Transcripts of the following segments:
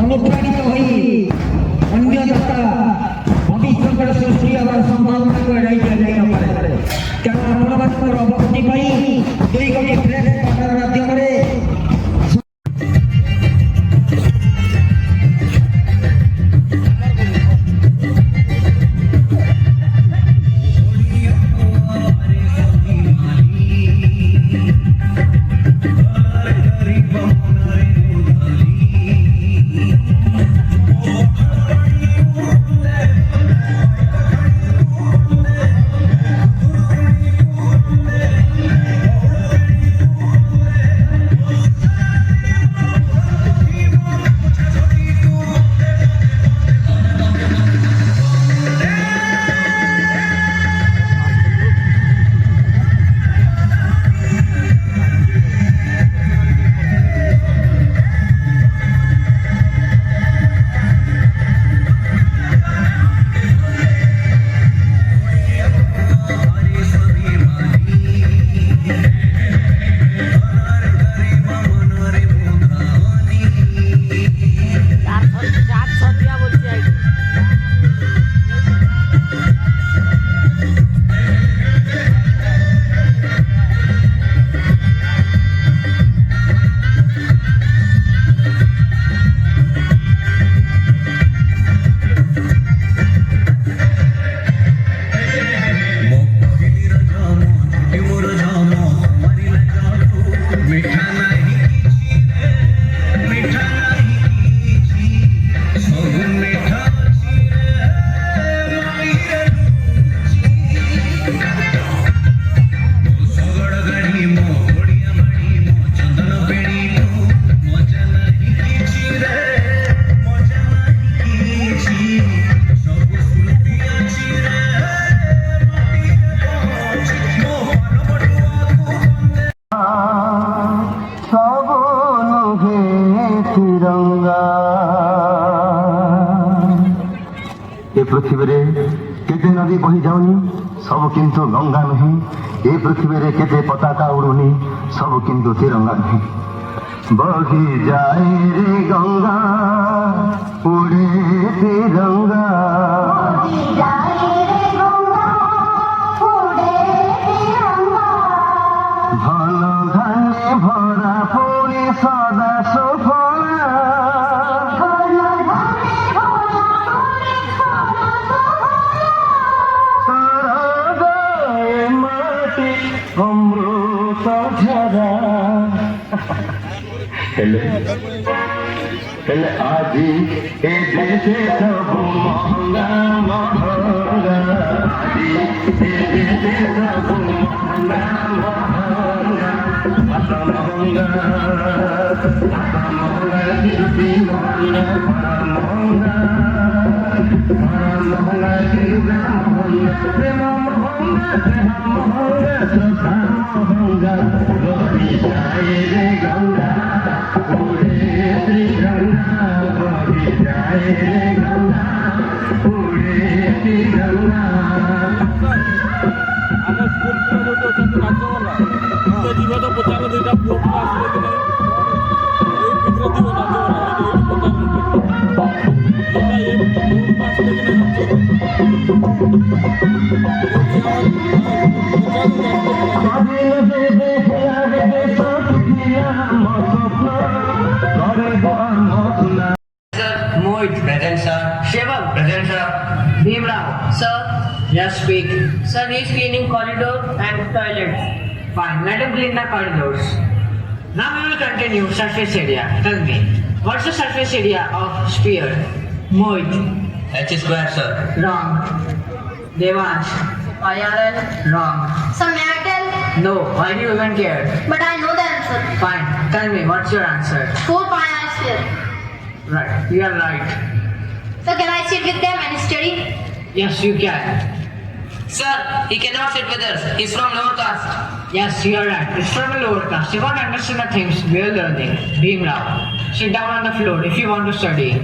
অনুপ্রাণিত হয়ে অন্য যারা ভবিষ্যতের সৃষ্টি হওয়ার সম্ভাবনা করে রয়েছে কারণ আপনাদের অবগতি পাই 2 কোটি প্রেস পাঠানোর মাধ্যমে पृथ्वी केते नदी बही जाऊनी सब किंतु गंगा नहीं। ये पृथ्वी केते पताका उड़ुनी सब किंतु तिरंगा नहीं। बही जाए रे गंगा उड़े तिरंगा धन धान्य भरा पूरी सदा सुफला आज ए देशे सब महंगा महंगा देशे सब महंगा महंगा महंगा महंगा दिल्ली महंगा महंगा महंगा दिल्ली महंगा महंगा महंगा गोरी जाए रे गंगा उड़े तिरंगा गोरी जाए रे गंगा उड़े तिरंगा Thank you. Mohit. Present, sir. Shivam. Present, sir. Bhimrao. Sir. Just speak. Sir, he is cleaning corridor and toilets. Fine. Let him clean the corridors. Now we will continue surface area. Tell me, what's the surface area of sphere? Mohit. H square, sir. Wrong. Devansh. IRL. Wrong. Sir, may I tell? No. Why do you even care? But I know the answer. Fine. Tell me, what's your answer? 4 pi r sphere. Right. You are right. So can I sit with them and study? Yes, you can. Sir, he cannot sit with us. He's from lower caste. Yes, you are right. It's from a lower caste. You won't understand the things we are learning. Bhimrao, sit down on the floor if you want to study.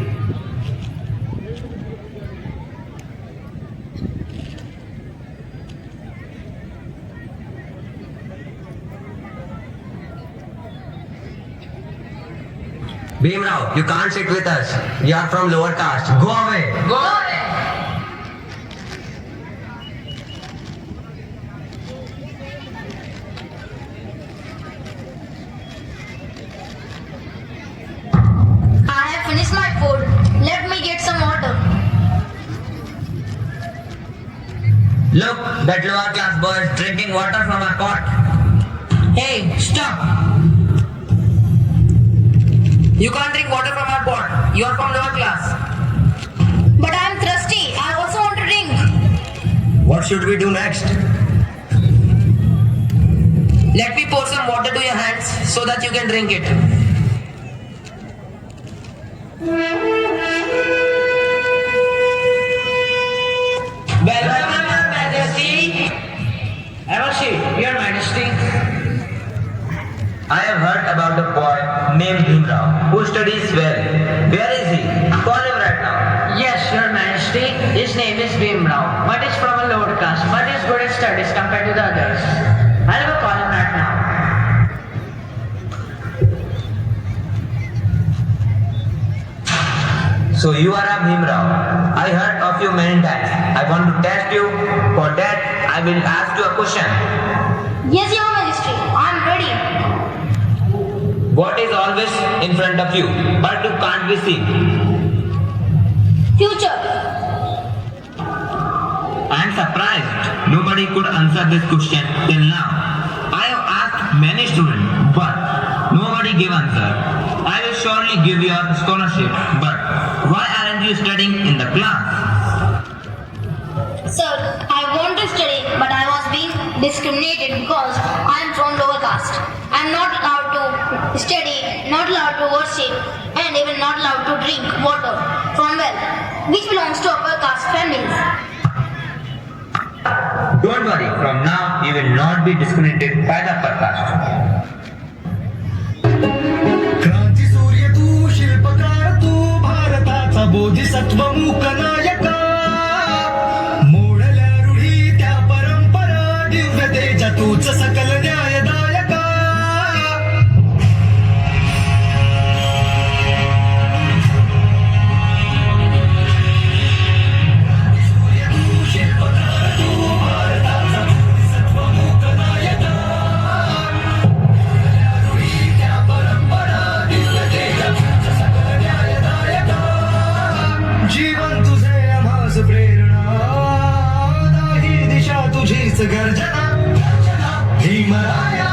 Bhimrao, you can't sit with us. You are from lower caste. Go away. Go away. I have finished my food. Let me get some water. Look, that lower class boy is drinking water from our pot. Hey, stop. You can't drink water from our pot. You are from lower class. But I am thirsty. I also want to drink. What should we do next? Let me pour some water to your hands so that you can drink it. Welcome, Your Majesty. Avashi, Your Majesty. I have heard about a boy named Bhimrao who studies well. Where is he? Call him right now. Yes, Your Majesty. His name is Bhimrao, but he's from a lower caste, but he's good at studies compared to the others. I'll go call him right now. So you are a Bhimrao. I heard of you many times. I want to test you. For that, I will ask you a question. Yes, Your Majesty. I am ready. What is always in front of you, but you can't be seen? Future. I am surprised. Nobody could answer this question till now. I have asked many students, but nobody gave answer. I will surely give you a scholarship, but why aren't you studying in the class? Sir, I want to study, but I was being discriminated because I am from lower caste. I am not allowed to study, not allowed to worship, and even not allowed to drink water from well, which belongs to upper caste families. Don't worry, from now you will not be discriminated by the upper caste. क्रांती सूर्य तू शिल्पकार तू भारताचा बोधिसत्व मूक नायका मोडल्या रूढी त्या परंपरा दिव्य तेजा तूच सकल न्यायदायका सूर्य तू शिल्पकार तू भारताचा बोधिसत्व मूक नायका जीवन तुझे आम्हास प्रेरणा दाही दिशा तुझीच गर्जना भीमराया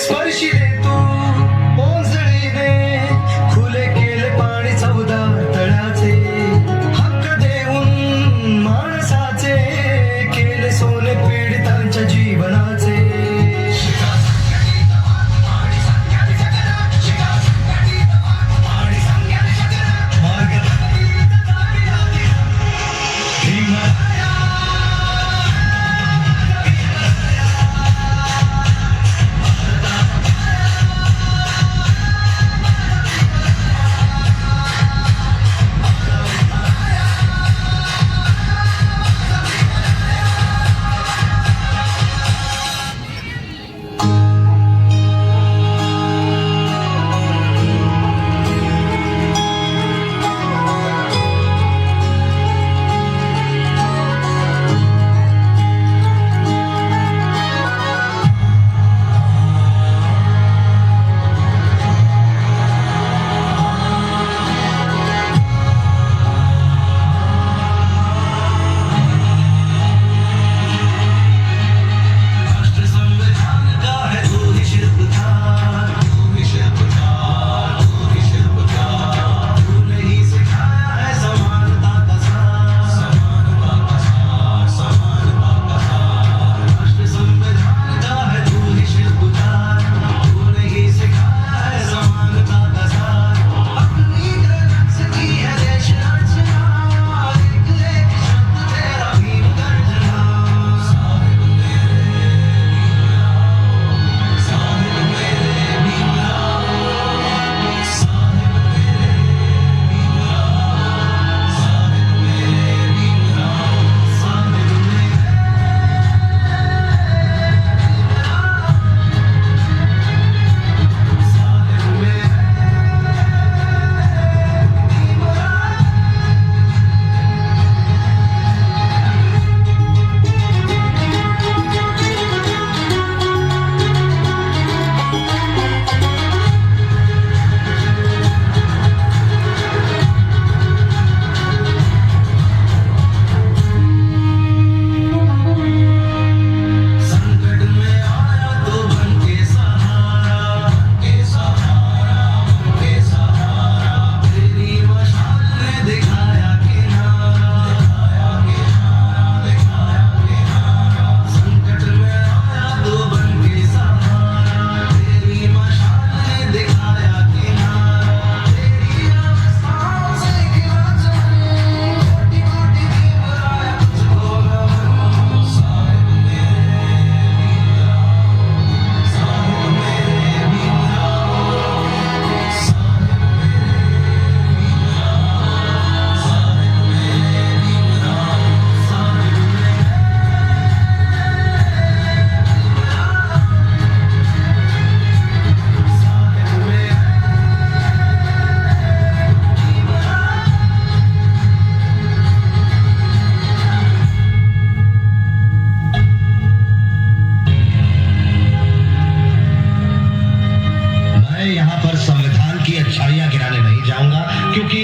स्पर्शी दे तू ओंजळी दे खुले केले पाणी चौदा तळाचे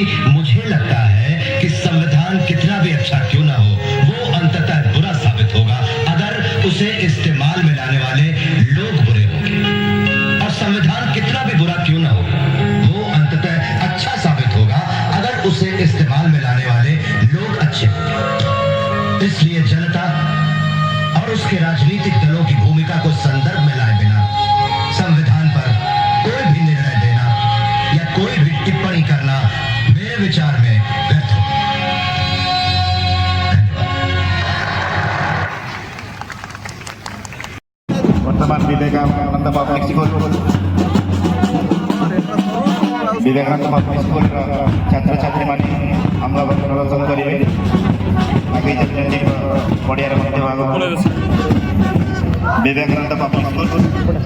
मुझे लगता है कि संविधान कितना भी अच्छा क्यों ना हो, वो अंततः बुरा साबित होगा अगर उसे इस्तेमाल में लाने वाले लोग बुरे होंगे, और संविधान कितना भी बुरा क्यों ना हो, वो अंततः अच्छा साबित होगा अगर उसे इस्तेमाल में लाने वाले लोग अच्छे होंगे। इसलिए जनता और उसके राजनीतिक दलों की भूमिका को संदर्भ में लाए बिना संविधान पर कोई भी निर्णय देना या कोई भी टिप्पणी करना मेरे विचार में व्यर्थ हो। वर्तमान विवेकानंद पब्लिक स्कुल छात्र छात्री मैंने अम्ल प्रदर्शन करेंगे आगे पड़िया मध्य भाग विवेकानंद पब्लिक स्कुल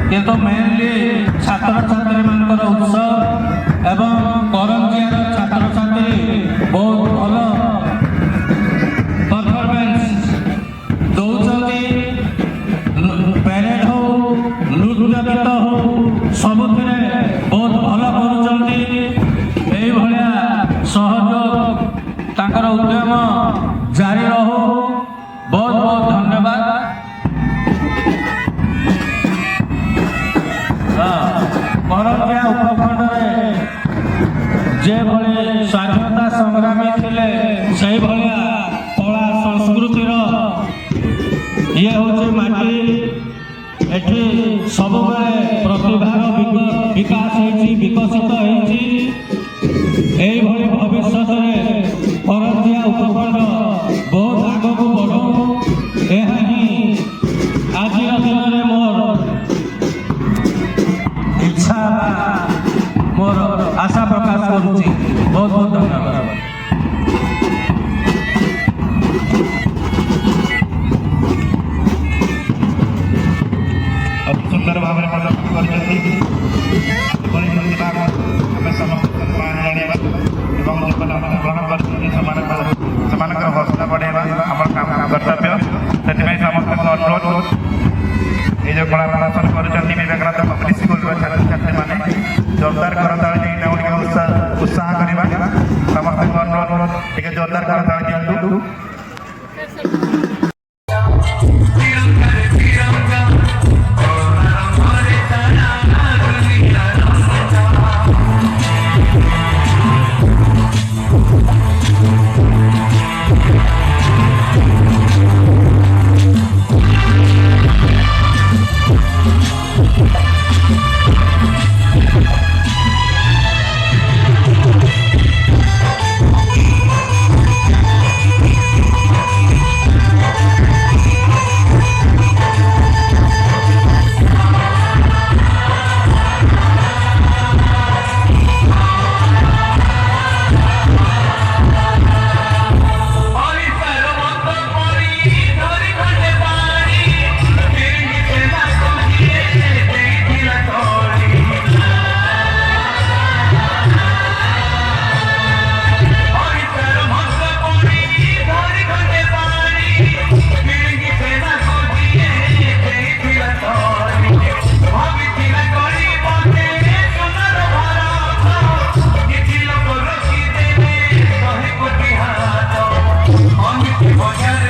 କିନ୍ତୁ ମେନଲି ଛାତ୍ରଛାତ୍ରୀମାନଙ୍କର ଉତ୍ସବ ଏବଂ କରଞ୍ଜିଆର ଛାତ୍ରଛାତ୍ରୀ ବହୁତ ଭଲ ପରଫରମେନ୍ସ ଦେଉଛନ୍ତି। ପ୍ୟାରେଡ୍ ହଉ ନୃତ୍ୟ ଗୀତ ହଉ ସବୁଥିରେ ବହୁତ ଭଲ କରୁଛନ୍ତି। ଏଇଭଳିଆ ସହଯୋଗ ତାଙ୍କର ଉଦ୍ୟମ ଜାରି ରହୁ। ବହୁତ ବହୁତ ଧନ୍ୟବାଦ। କରଞ୍ଜିଆ ଉପଖଣ୍ଡରେ ଯେଭଳି ସ୍ୱାଧୀନତା ସଂଗ୍ରାମୀ ଥିଲେ ସେଇଭଳିଆ କଳା ସଂସ୍କୃତିର ଇଏ ହେଉଛି ମାଟି। ଏଠି ସବୁବେଳେ ପ୍ରତିଭାର ବିକାଶ ହେଇଛି, ବିକଶିତ ହେଇଛି। এইভাবে ভবিষ্যতে করঞ্জিয়া উপখণ্ড ବହୁତ ଆଗକୁ ବଢ଼ୁ। ଏହା ହିଁ ଆଜିର ଦିନରେ ମୋର ଇଚ୍ଛା, ମୋର ଆଶା ପ୍ରକାଶ କରୁଛି। ବହୁତ ବହୁତ ଧନ୍ୟବାଦ। ଅତି ସୁନ୍ଦର ଭାବରେ ପ୍ରଦର୍ଶନ କରିଛନ୍ତି। ଏଭଳି ପ୍ରତିଭା ଆମେ ସମସ୍ତଙ୍କୁ ସମ୍ମାନ ଜଣାଇବା ଏବଂ ଯେଉଁମାନେ ଅଂଶଗ୍ରହଣ କରିଛନ୍ତି ସେମାନଙ୍କର ହସ୍ତ ବଢ଼ାଇବା ଆମର କର୍ତ୍ତବ୍ୟ। ସେଥିପାଇଁ ସମସ୍ତଙ୍କୁ ଅନୁରୋଧ, এই যে কলা প্রদর্শন করছেন বিবেকানন্দ পাবলিক স্কুলর ছাত্রছাত্রীମାନେ জোরদার করতাଳି ଦେଇ ତାଙ୍କୁ ଉତ୍ସାହ କରିବା। ସମସ୍ତଙ୍କୁ ଅନୁରୋଧ ଟିକେ ଜୋରଦାର କରତାଳି ଦିଅନ୍ତୁ। Bye.